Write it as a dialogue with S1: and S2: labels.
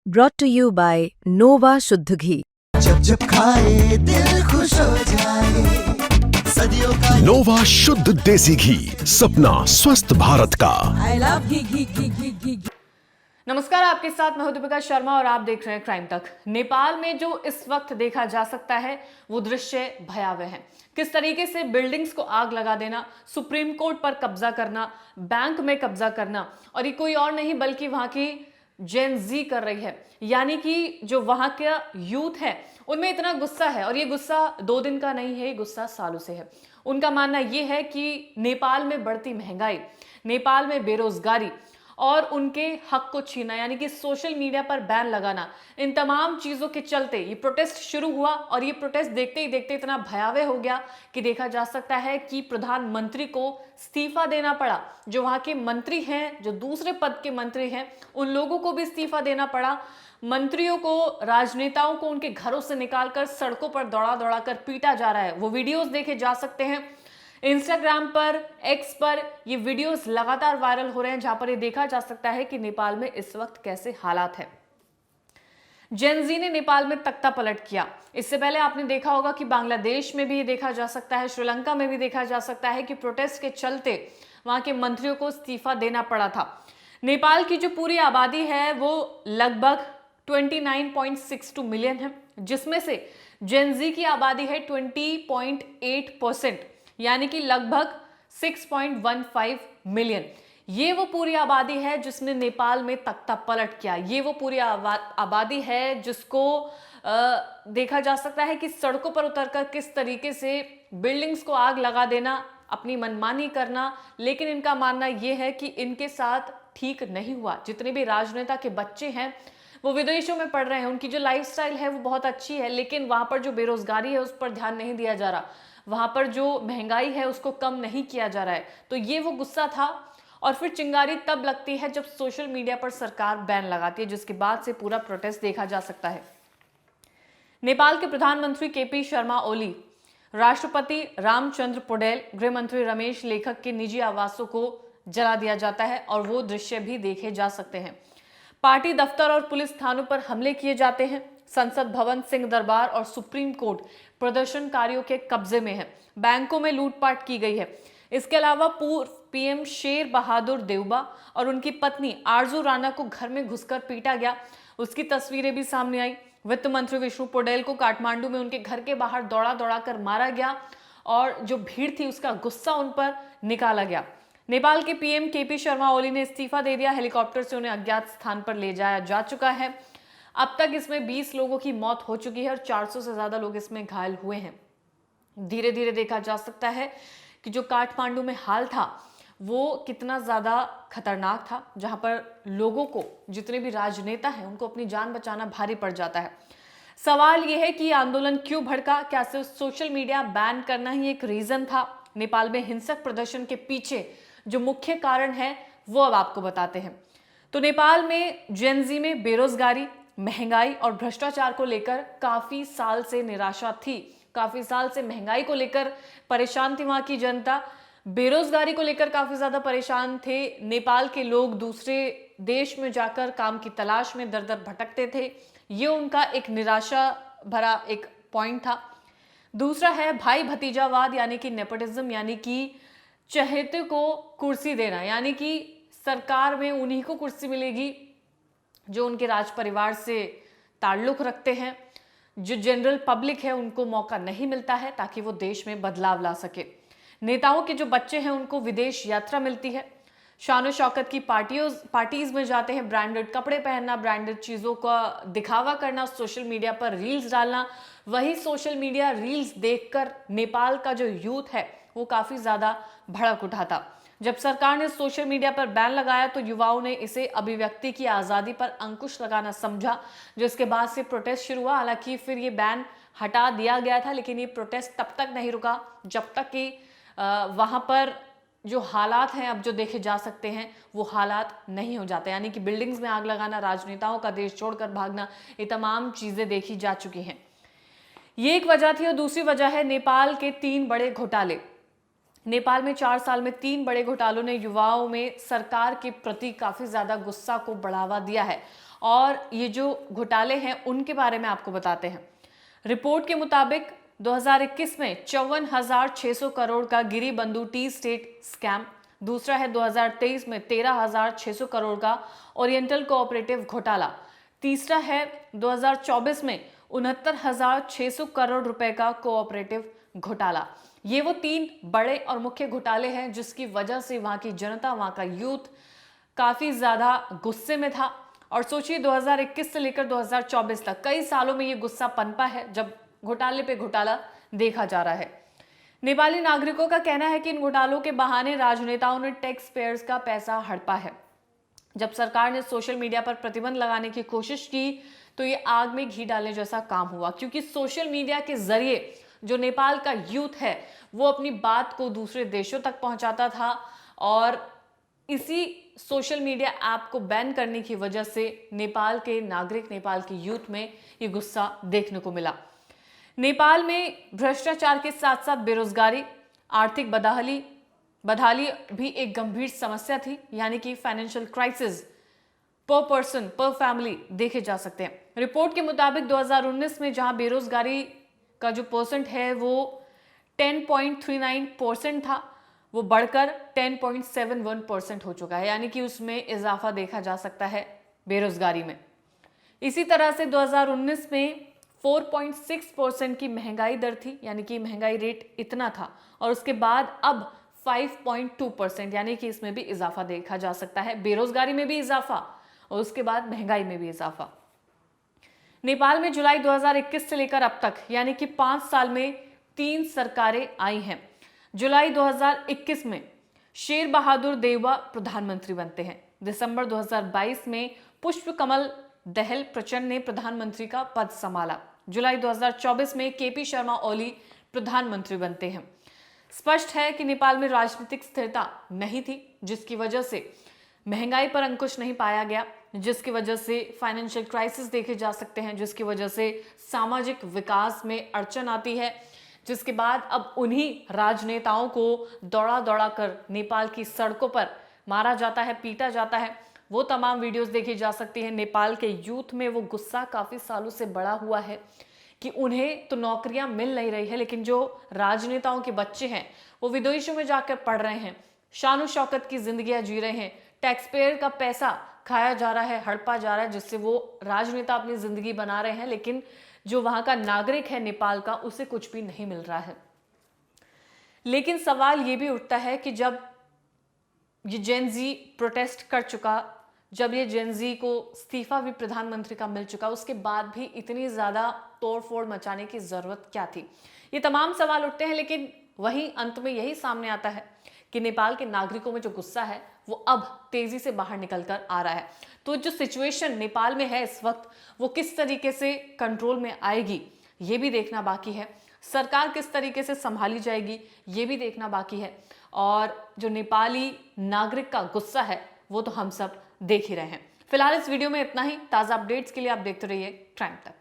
S1: brought to you by Nova शुद्ध घी।
S2: जब जब खाए दिल खुश हो जाए, सदियों का
S3: नोवा शुद्ध देसी घी, सपना स्वस्थ भारत का।
S4: I love घी। नमस्कार, आपके साथ मैं हूं दीपिका शर्मा और आप देख रहे हैं क्राइम तक। नेपाल में जो इस वक्त देखा जा सकता है वो दृश्य भयावह है। किस तरीके से बिल्डिंग्स को आग लगा देना, सुप्रीम कोर्ट पर कब्जा करना, बैंक में कब्जा करना, और ये कोई और नहीं बल्कि वहां की जेन जी कर रही है। यानी कि जो वहां का यूथ है उनमें इतना गुस्सा है, और ये गुस्सा 2 दिन का नहीं है, ये गुस्सा सालों से है। उनका मानना ये है कि नेपाल में बढ़ती महंगाई, नेपाल में बेरोजगारी और उनके हक को छीना, यानी कि सोशल मीडिया पर बैन लगाना, इन तमाम चीजों के चलते ये प्रोटेस्ट शुरू हुआ। और ये प्रोटेस्ट देखते ही देखते इतना भयावह हो गया कि देखा जा सकता है कि प्रधानमंत्री को इस्तीफा देना पड़ा। जो वहां के मंत्री हैं, जो दूसरे पद के मंत्री हैं, उन लोगों को भी इस्तीफा देना पड़ा। मंत्रियों को, राजनेताओं को उनके घरों से निकालकर सड़कों पर दौड़ा दौड़ा कर पीटा जा रहा है। वो वीडियोस देखे जा सकते हैं इंस्टाग्राम पर, एक्स पर। ये वीडियोस लगातार वायरल हो रहे हैं, जहां पर ये देखा जा सकता है कि नेपाल में इस वक्त कैसे हालात हैं। जेन जी ने नेपाल में तख्ता पलट किया। इससे पहले आपने देखा होगा कि बांग्लादेश में भी ये देखा जा सकता है, श्रीलंका में भी देखा जा सकता है कि प्रोटेस्ट के चलते वहां के मंत्रियों को इस्तीफा देना पड़ा था। नेपाल की जो पूरी आबादी है वो लगभग 29.62 मिलियन है, जिसमें से जेन जी की आबादी है 20.8%, यानी कि लगभग 6.15 मिलियन। ये वो पूरी आबादी है जिसने नेपाल में तख्ता पलट किया। ये वो पूरी आबादी है जिसको देखा जा सकता है कि सड़कों पर उतरकर किस तरीके से बिल्डिंग्स को आग लगा देना, अपनी मनमानी करना। लेकिन इनका मानना यह है कि इनके साथ ठीक नहीं हुआ। जितने भी राजनेता के बच्चे हैं वो विदेशों में पढ़ रहे हैं, उनकी जो लाइफस्टाइल है वो बहुत अच्छी है, लेकिन वहां पर जो बेरोजगारी है उस पर ध्यान नहीं दिया जा रहा, वहां पर जो महंगाई है उसको कम नहीं किया जा रहा है। तो ये वो गुस्सा था। और फिर चिंगारी तब लगती है जब सोशल मीडिया पर सरकार बैन लगाती है, जिसके बाद से पूरा प्रोटेस्ट देखा जा सकता है। नेपाल के प्रधानमंत्री केपी शर्मा ओली, राष्ट्रपति रामचंद्र पौडेल, गृह मंत्री रमेश लेखक के निजी आवासों को जला दिया जाता है, और वो दृश्य भी देखे जा सकते हैं। पार्टी दफ्तर और पुलिस थानों पर हमले किए जाते हैं। संसद भवन, सिंह दरबार और सुप्रीम कोर्ट प्रदर्शनकारियों के कब्जे में है। बैंकों में लूटपाट की गई है। इसके अलावा पूर्व पीएम शेर बहादुर देउबा और उनकी पत्नी आरजू राणा को घर में घुसकर पीटा गया। उसकी तस्वीरें भी सामने आई। वित्त मंत्री विष्णु पौडेल को काठमांडू में उनके घर के बाहर दौड़ा दौड़ा कर मारा गया, और जो भीड़ थी उसका गुस्सा उन पर निकाला गया। नेपाल के पीएम केपी शर्मा ओली ने इस्तीफा दे दिया। हेलीकॉप्टर से उन्हें अज्ञात स्थान पर ले जाया जा चुका है। अब तक इसमें 20 लोगों की मौत हो चुकी है और 400 से ज्यादा लोग इसमें घायल हुए हैं। धीरे धीरे देखा जा सकता है कि जो काठमांडू में हाल था वो कितना ज्यादा खतरनाक था, जहां पर लोगों को, जितने भी राजनेता हैं, उनको अपनी जान बचाना भारी पड़ जाता है। सवाल यह है कि आंदोलन क्यों भड़का? क्या सिर्फ सोशल मीडिया बैन करना ही एक रीजन था? नेपाल में हिंसक प्रदर्शन के पीछे जो मुख्य कारण है वो अब आपको बताते हैं। तो नेपाल में जेन जी में बेरोजगारी, महंगाई और भ्रष्टाचार को लेकर काफी साल से निराशा थी। काफी साल से महंगाई को लेकर परेशान थी वहां की जनता, बेरोजगारी को लेकर काफी ज्यादा परेशान थे। नेपाल के लोग दूसरे देश में जाकर काम की तलाश में दर दर भटकते थे। ये उनका एक निराशा भरा एक पॉइंट था। दूसरा है भाई भतीजावाद, यानी कि नेपोटिज्म, यानी कि चहेते को कुर्सी देना, यानी कि सरकार में उन्हीं को कुर्सी मिलेगी जो उनके राज परिवार से ताल्लुक रखते हैं। जो जनरल पब्लिक है उनको मौका नहीं मिलता है ताकि वो देश में बदलाव ला सके। नेताओं के जो बच्चे हैं उनको विदेश यात्रा मिलती है, शान शौकत की पार्टीज में जाते हैं, ब्रांडेड कपड़े पहनना, ब्रांडेड चीज़ों का दिखावा करना, सोशल मीडिया पर रील्स डालना। वही सोशल मीडिया रील्स देखकर नेपाल का जो यूथ है वो काफ़ी ज़्यादा भड़क उठा था। जब सरकार ने सोशल मीडिया पर बैन लगाया तो युवाओं ने इसे अभिव्यक्ति की आज़ादी पर अंकुश लगाना समझा, जिसके बाद से प्रोटेस्ट शुरू हुआ। हालांकि फिर ये बैन हटा दिया गया था, लेकिन ये प्रोटेस्ट तब तक नहीं रुका जब तक कि वहाँ पर जो हालात हैं अब जो देखे जा सकते हैं वो हालात नहीं हो जाते। यानी कि बिल्डिंग्स में आग लगाना, राजनेताओं का देश छोड़कर भागना, ये तमाम चीज़ें देखी जा चुकी हैं। ये एक वजह थी, और दूसरी वजह है नेपाल के 3 बड़े घोटाले। नेपाल में 4 साल में 3 बड़े घोटालों ने युवाओं में सरकार के प्रति काफी ज्यादा गुस्सा को बढ़ावा दिया है, और ये जो घोटाले हैं उनके बारे में आपको बताते हैं। रिपोर्ट के मुताबिक 2021 में 54,600 करोड़ का गिरिबंधु टी स्टेट स्कैम, दूसरा है 2023 में 13,600 करोड़ का ओरिएंटल कोऑपरेटिव घोटाला, तीसरा है 2024 में 69,600 करोड़ रुपए का कोऑपरेटिव घोटाला। ये वो 3 बड़े और मुख्य घोटाले हैं जिसकी वजह से वहां की जनता, वहां का यूथ काफी ज्यादा गुस्से में था। और सोचिए 2021 से लेकर 2024 तक कई सालों में ये गुस्सा पनपा है जब घोटाले पे घोटाला देखा जा रहा है। नेपाली नागरिकों का कहना है कि इन घोटालों के बहाने राजनेताओं ने टैक्स पेयर्स का पैसा हड़पा है। जब सरकार ने सोशल मीडिया पर प्रतिबंध लगाने की कोशिश की तो ये आग में घी डालने जैसा काम हुआ, क्योंकि सोशल मीडिया के जरिए जो नेपाल का यूथ है वो अपनी बात को दूसरे देशों तक पहुंचाता था और इसी सोशल मीडिया ऐप को बैन करने की वजह से नेपाल के नागरिक, नेपाल के यूथ में ये गुस्सा देखने को मिला। नेपाल में भ्रष्टाचार के साथ साथ बेरोजगारी, आर्थिक बदहाली भी एक गंभीर समस्या थी, यानी कि फाइनेंशियल क्राइसिस पर पर्सन पर फैमिली देखे जा सकते हैं। रिपोर्ट के मुताबिक 2019 में जहां बेरोजगारी का जो परसेंट है वो 10.39% था, वो बढ़कर 10.71% हो चुका है, यानी कि उसमें इजाफा देखा जा सकता है बेरोजगारी में। इसी तरह से 2019 में 4.6% की महंगाई दर थी, यानी कि महंगाई रेट इतना था, और उसके बाद अब 5.2%, यानी कि इसमें भी इजाफा देखा जा सकता है, बेरोजगारी में भी इजाफा और उसके बाद महंगाई में भी इजाफा। नेपाल में जुलाई 2021 से लेकर अब तक, यानी कि 5 साल में 3 सरकारें आई हैं। जुलाई 2021 में शेर बहादुर देउवा प्रधानमंत्री बनते हैं। दिसंबर 2022 में पुष्प कमल दहल प्रचंड ने प्रधानमंत्री का पद संभाला। जुलाई 2024 में केपी शर्मा ओली प्रधानमंत्री बनते हैं। स्पष्ट है कि नेपाल में राजनीतिक स्थिरता नहीं थी, जिसकी वजह से महंगाई पर अंकुश नहीं पाया गया, जिसकी वजह से फाइनेंशियल क्राइसिस देखे जा सकते हैं, जिसकी वजह से सामाजिक विकास में अड़चन आती है, जिसके बाद अब उन्हीं राजनेताओं को दौड़ा दौड़ा कर नेपाल की सड़कों पर मारा जाता है, पीटा जाता है। वो तमाम वीडियोस देखी जा सकती है। नेपाल के यूथ में वो गुस्सा काफी सालों से बढ़ा हुआ है कि उन्हें तो नौकरियां मिल नहीं रही है, लेकिन जो राजनेताओं के बच्चे हैं वो विदेशों में जाकर पढ़ रहे हैं, शानो शौकत की जिंदगियां जी रहे हैं, टैक्स पेयर का पैसा खाया जा रहा है, हड़पा जा रहा है, जिससे वो राजनेता अपनी जिंदगी बना रहे हैं, लेकिन जो वहां का नागरिक है नेपाल का, उसे कुछ भी नहीं मिल रहा है। लेकिन सवाल ये भी उठता है कि जब ये जेन जी प्रोटेस्ट कर चुका, जब ये जेन जी को इस्तीफा भी प्रधानमंत्री का मिल चुका, उसके बाद भी इतनी ज्यादा तोड़फोड़ मचाने की जरूरत क्या थी? ये तमाम सवाल उठते हैं, लेकिन वहीं अंत में यही सामने आता है कि नेपाल के नागरिकों में जो गुस्सा है वो अब तेजी से बाहर निकल कर आ रहा है। तो जो सिचुएशन नेपाल में है इस वक्त, वो किस तरीके से कंट्रोल में आएगी ये भी देखना बाकी है। सरकार किस तरीके से संभाली जाएगी ये भी देखना बाकी है। और जो नेपाली नागरिक का गुस्सा है वो तो हम सब देख ही रहे हैं। फिलहाल इस वीडियो में इतना ही। ताज़ा अपडेट्स के लिए आप देखते रहिए क्राइम तक।